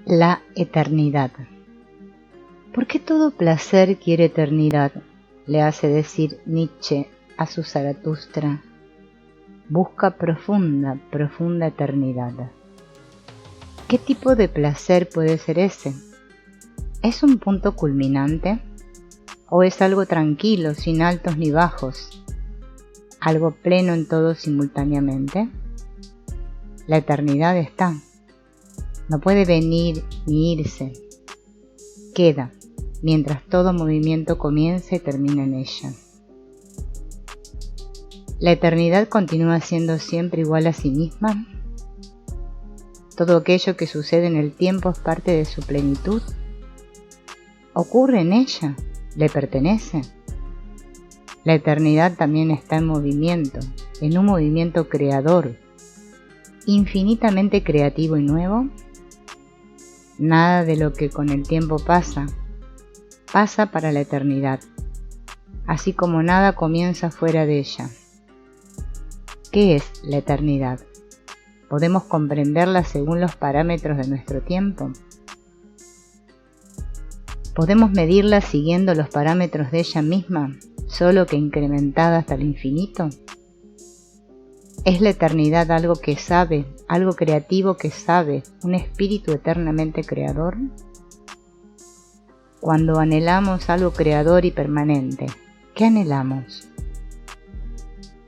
La eternidad. ¿Por qué todo placer quiere eternidad?, le hace decir Nietzsche a su Zaratustra. Busca profunda eternidad. ¿Qué tipo de placer puede ser ese? ¿Es un punto culminante? ¿O es algo tranquilo, sin altos ni bajos? ¿Algo pleno en todo simultáneamente? La eternidad está. No puede venir ni irse. Queda, mientras todo movimiento comienza y termina en ella. ¿La eternidad continúa siendo siempre igual a sí misma? ¿Todo aquello que sucede en el tiempo es parte de su plenitud? ¿Ocurre en ella? ¿Le pertenece? La eternidad también está en movimiento, en un movimiento creador, infinitamente creativo y nuevo. Nada de lo que con el tiempo pasa para la eternidad, así como nada comienza fuera de ella. ¿Qué es la eternidad? ¿Podemos comprenderla según los parámetros de nuestro tiempo? ¿Podemos medirla siguiendo los parámetros de ella misma, solo que incrementada hasta el infinito? ¿Es la eternidad algo que sabe, algo creativo que sabe, un espíritu eternamente creador? Cuando anhelamos algo creador y permanente, ¿qué anhelamos?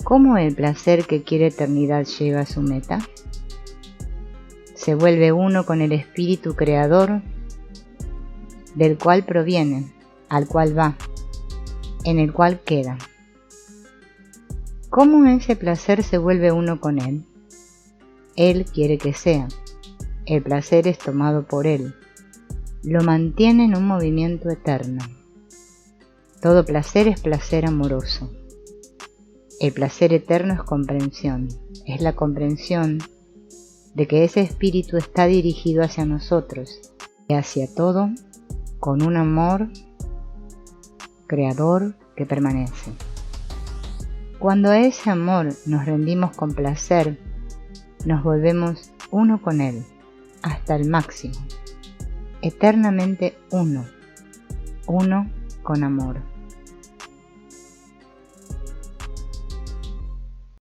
¿Cómo el placer que quiere eternidad llega a su meta? Se vuelve uno con el espíritu creador, del cual proviene, al cual va, en el cual queda. ¿Cómo ese placer se vuelve uno con él? Él quiere que sea. El placer es tomado por él. Lo mantiene en un movimiento eterno. Todo placer es placer amoroso. El placer eterno es comprensión. Es la comprensión de que ese espíritu está dirigido hacia nosotros y hacia todo con un amor creador que permanece. Cuando a ese amor nos rendimos con placer, nos volvemos uno con él, hasta el máximo, eternamente uno con amor.